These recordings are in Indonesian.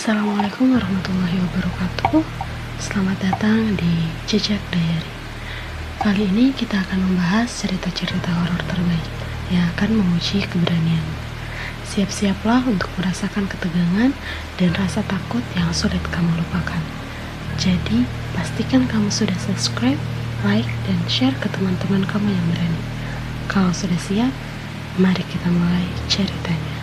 Assalamualaikum warahmatullahi wabarakatuh. Selamat datang di Jejak Diary. Kali ini kita akan membahas cerita-cerita horor terbaik yang akan menguji keberanianmu. Siap-siaplah untuk merasakan ketegangan dan rasa takut yang sulit kamu lupakan. Jadi, pastikan kamu sudah subscribe, like, dan share ke teman-teman kamu yang berani. Kalau sudah siap, mari kita mulai ceritanya.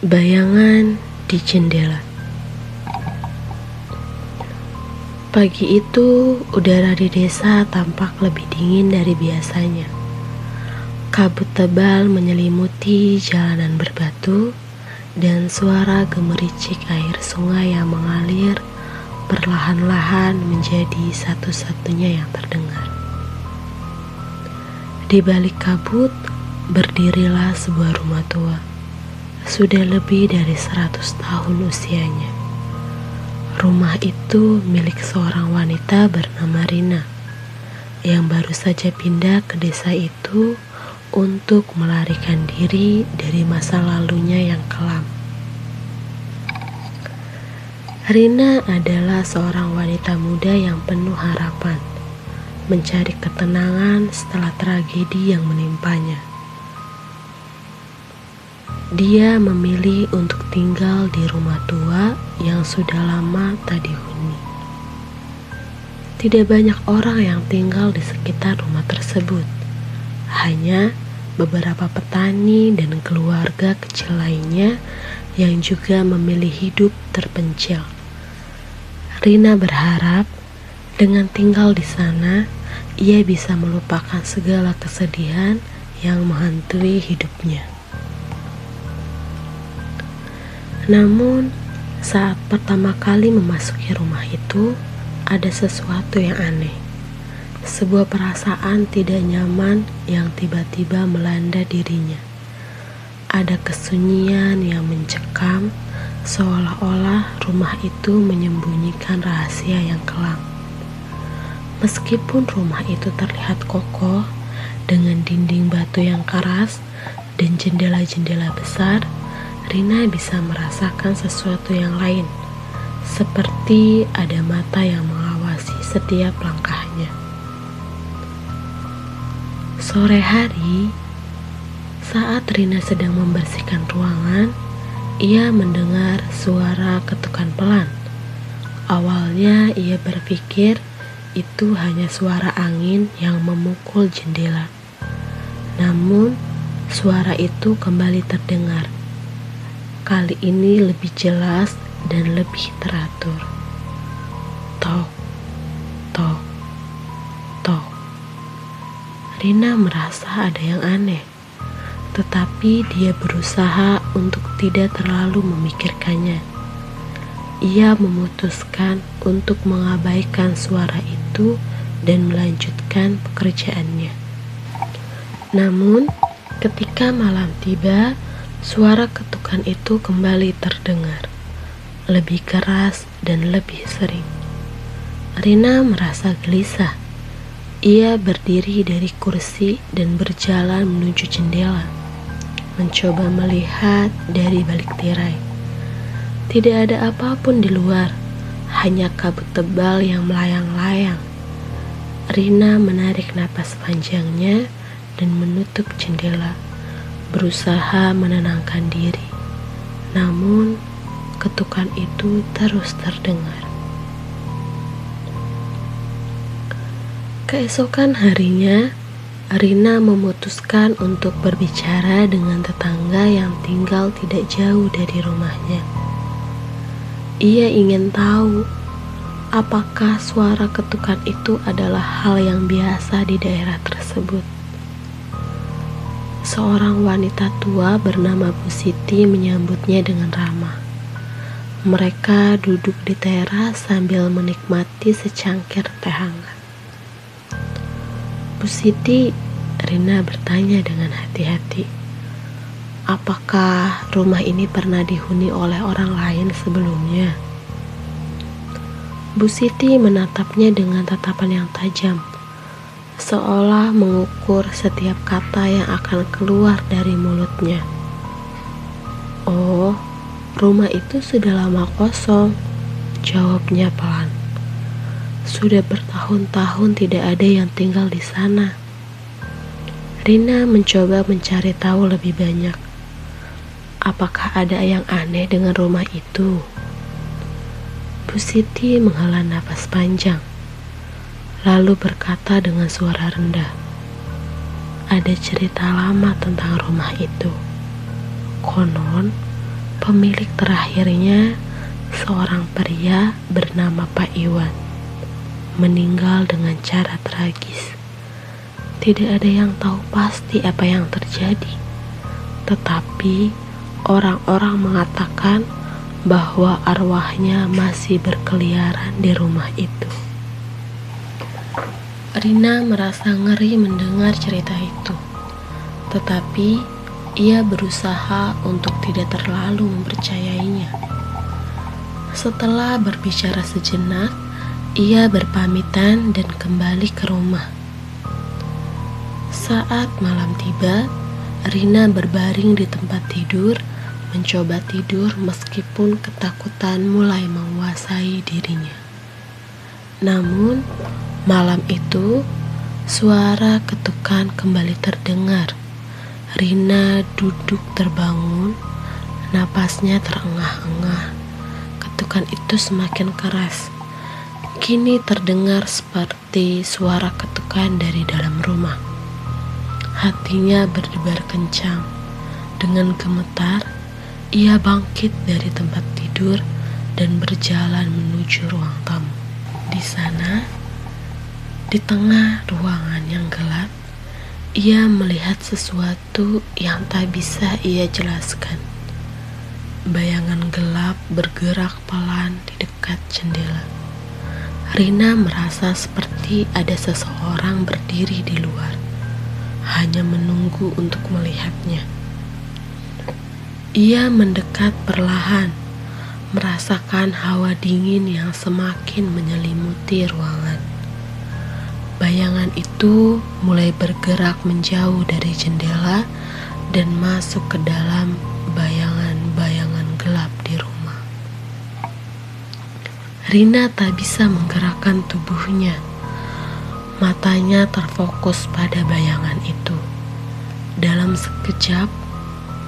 Bayangan di jendela. Pagi itu, udara di desa tampak lebih dingin dari biasanya. Kabut tebal menyelimuti jalanan berbatu, dan suara gemericik air sungai yang mengalir perlahan-lahan menjadi satu-satunya yang terdengar. Di balik kabut, berdirilah sebuah rumah tua. Sudah lebih dari 100 tahun usianya. Rumah itu milik seorang wanita bernama Rina yang baru saja pindah ke desa itu untuk melarikan diri dari masa lalunya yang kelam. Rina adalah seorang wanita muda yang penuh harapan, mencari ketenangan setelah tragedi yang menimpanya. Dia memilih untuk tinggal di rumah tua yang sudah lama tak dihuni. Tidak banyak orang yang tinggal di sekitar rumah tersebut. Hanya beberapa petani dan keluarga kecil lainnya yang juga memilih hidup terpencil. Rina berharap dengan tinggal di sana, ia bisa melupakan segala kesedihan yang menghantui hidupnya. Namun, saat pertama kali memasuki rumah itu, ada sesuatu yang aneh. Sebuah perasaan tidak nyaman yang tiba-tiba melanda dirinya. Ada kesunyian yang mencekam, seolah-olah rumah itu menyembunyikan rahasia yang kelam. Meskipun rumah itu terlihat kokoh, dengan dinding batu yang keras dan jendela-jendela besar, Rina bisa merasakan sesuatu yang lain, seperti ada mata yang mengawasi setiap langkahnya. Sore hari, saat Rina sedang membersihkan ruangan, ia mendengar suara ketukan pelan. Awalnya ia berpikir itu hanya suara angin yang memukul jendela. Namun, suara itu kembali terdengar. Kali ini lebih jelas dan lebih teratur. Tok, tok, tok. Rina merasa ada yang aneh, tetapi dia berusaha untuk tidak terlalu memikirkannya. Ia memutuskan untuk mengabaikan suara itu dan melanjutkan pekerjaannya. Namun, ketika malam tiba, suara ketukan itu kembali terdengar, lebih keras dan lebih sering. Rina merasa gelisah. Ia berdiri dari kursi dan berjalan menuju jendela, mencoba melihat dari balik tirai. Tidak ada apapun di luar, hanya kabut tebal yang melayang-layang. Rina menarik napas panjangnya dan menutup jendela, berusaha menenangkan diri. Namun, ketukan itu terus terdengar. Keesokan harinya, Rina memutuskan untuk berbicara dengan tetangga yang tinggal tidak jauh dari rumahnya. Ia ingin tahu apakah suara ketukan itu adalah hal yang biasa di daerah tersebut. Seorang wanita tua bernama Bu Siti menyambutnya dengan ramah. Mereka duduk di teras sambil menikmati secangkir teh hangat. Bu Siti, Rina bertanya dengan hati-hati, apakah rumah ini pernah dihuni oleh orang lain sebelumnya? Bu Siti menatapnya dengan tatapan yang tajam, seolah mengukur setiap kata yang akan keluar dari mulutnya. Oh, "Rumah itu sudah lama kosong," jawabnya pelan. "Sudah bertahun-tahun tidak ada yang tinggal di sana." Rina mencoba mencari tahu lebih banyak. Apakah ada yang aneh dengan rumah itu? Bu Siti menghela nafas panjang, lalu berkata dengan suara rendah, "Ada cerita lama tentang rumah itu. Konon, pemilik terakhirnya, seorang pria bernama Pak Iwan, meninggal dengan cara tragis. Tidak ada yang tahu pasti apa yang terjadi, tetapi orang-orang mengatakan bahwa arwahnya masih berkeliaran di rumah itu." Rina merasa ngeri mendengar cerita itu, tetapi ia berusaha untuk tidak terlalu mempercayainya. Setelah berbicara sejenak, ia berpamitan dan kembali ke rumah. Saat malam tiba, Rina berbaring di tempat tidur, mencoba tidur meskipun ketakutan mulai menguasai dirinya. Namun, malam itu, suara ketukan kembali terdengar. Rina duduk terbangun, napasnya terengah-engah. Ketukan itu semakin keras. Kini terdengar seperti suara ketukan dari dalam rumah. Hatinya berdebar kencang. Dengan gemetar, ia bangkit dari tempat tidur dan berjalan menuju ruang tamu. Di sana, di tengah ruangan yang gelap, ia melihat sesuatu yang tak bisa ia jelaskan. Bayangan gelap bergerak pelan di dekat jendela. Rina merasa seperti ada seseorang berdiri di luar, hanya menunggu untuk melihatnya. Ia mendekat perlahan, merasakan hawa dingin yang semakin menyelimuti ruangan. Bayangan itu mulai bergerak menjauh dari jendela dan masuk ke dalam bayangan-bayangan gelap di rumah. Rina tak bisa menggerakkan tubuhnya. Matanya terfokus pada bayangan itu. Dalam sekejap,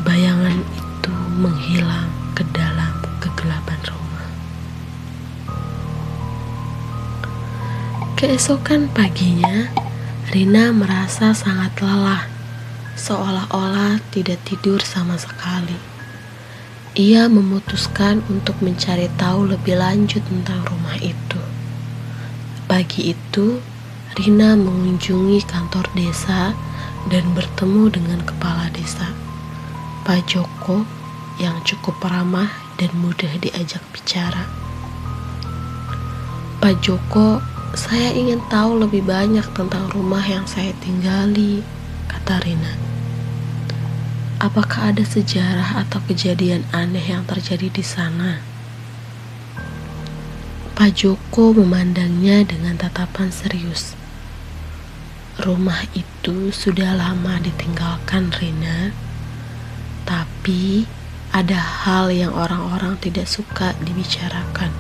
bayangan itu menghilang ke dalam kegelapan rumah. Keesokan paginya, Rina merasa sangat lelah, seolah-olah tidak tidur sama sekali. Ia memutuskan untuk mencari tahu lebih lanjut tentang rumah itu. Pagi itu, Rina mengunjungi kantor desa dan bertemu dengan kepala desa, Pak Joko, yang cukup ramah dan mudah diajak bicara. "Pak Joko, saya ingin tahu lebih banyak tentang rumah yang saya tinggali," kata Rina. "Apakah ada sejarah atau kejadian aneh yang terjadi di sana?" Pak Joko memandangnya dengan tatapan serius. "Rumah itu sudah lama ditinggalkan, Rina. Tapi ada hal yang orang-orang tidak suka dibicarakan.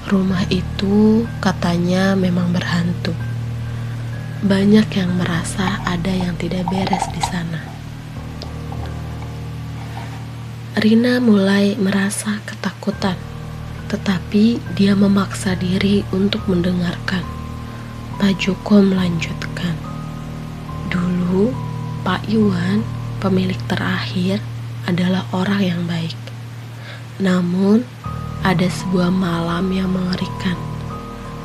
Rumah itu katanya memang berhantu. Banyak yang merasa ada yang tidak beres di sana." Rina mulai merasa ketakutan, tetapi dia memaksa diri untuk mendengarkan. Pak Joko melanjutkan, "Dulu, Pak Iwan, pemilik terakhir, adalah orang yang baik. Namun, ada sebuah malam yang mengerikan.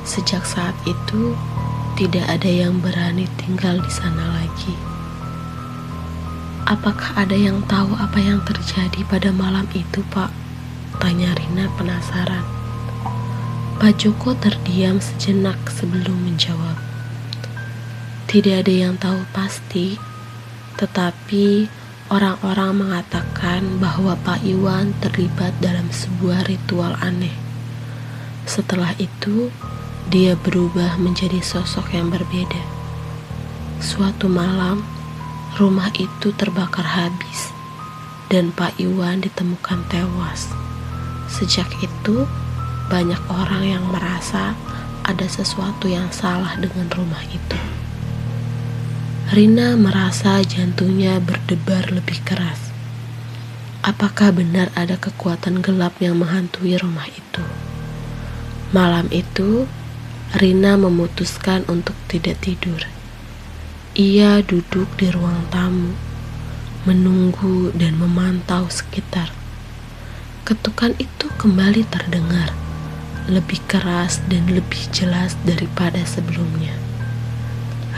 Sejak saat itu, tidak ada yang berani tinggal di sana lagi." "Apakah ada yang tahu apa yang terjadi pada malam itu, Pak?" tanya Rina penasaran. Pak Joko terdiam sejenak sebelum menjawab. "Tidak ada yang tahu pasti, tetapi orang-orang mengatakan bahwa Pak Iwan terlibat dalam sebuah ritual aneh. Setelah itu, dia berubah menjadi sosok yang berbeda. Suatu malam, rumah itu terbakar habis. dan Pak Iwan ditemukan tewas. Sejak itu, banyak orang yang merasa ada sesuatu yang salah dengan rumah itu. Rina merasa jantungnya berdebar lebih keras. Apakah benar ada kekuatan gelap yang menghantui rumah itu? Malam itu, Rina memutuskan untuk tidak tidur. Ia duduk di ruang tamu, menunggu dan memantau sekitar. Ketukan itu kembali terdengar, lebih keras dan lebih jelas daripada sebelumnya.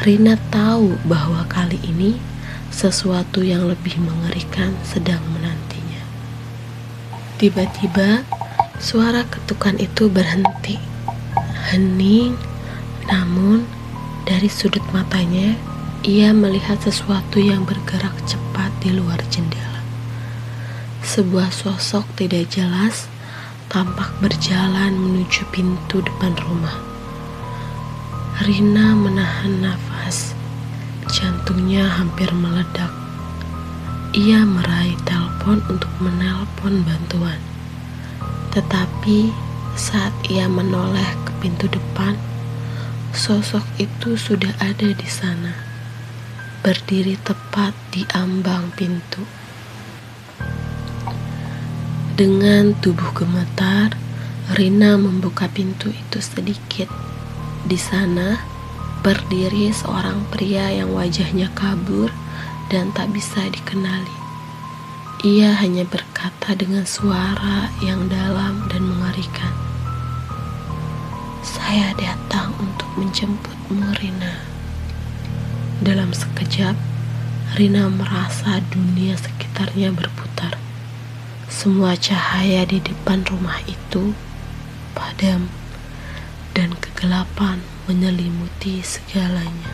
Rina tahu bahwa kali ini sesuatu yang lebih mengerikan sedang menantinya. Tiba-tiba, suara ketukan itu berhenti, hening, namun dari sudut matanya, ia melihat sesuatu yang bergerak cepat di luar jendela. Sebuah sosok tidak jelas tampak berjalan menuju pintu depan rumah. Rina menahan nafas, jantungnya hampir meledak. Ia meraih telepon untuk menelpon bantuan. Tetapi saat ia menoleh ke pintu depan, sosok itu sudah ada di sana, berdiri tepat di ambang pintu. Dengan tubuh gemetar, Rina membuka pintu itu sedikit. Di sana, berdiri seorang pria yang wajahnya kabur dan tak bisa dikenali. Ia hanya berkata dengan suara yang dalam dan mengerikan, "Saya datang untuk menjemputmu, Rina." Dalam sekejap, Rina merasa dunia sekitarnya berputar. Semua cahaya di depan rumah itu padam, dan kegelapan menyelimuti segalanya.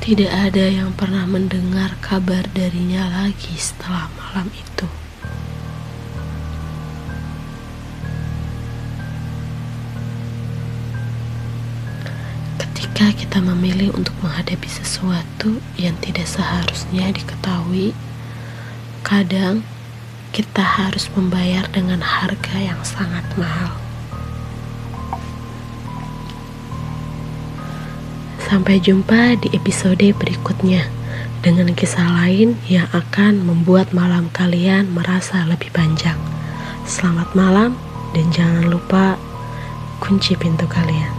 Tidak ada yang pernah mendengar kabar darinya lagi setelah malam itu. Ketika kita memilih untuk menghadapi sesuatu yang tidak seharusnya diketahui, kadang kita harus membayar dengan harga yang sangat mahal. Sampai jumpa di episode berikutnya dengan kisah lain yang akan membuat malam kalian merasa lebih panjang. Selamat malam dan jangan lupa kunci pintu kalian.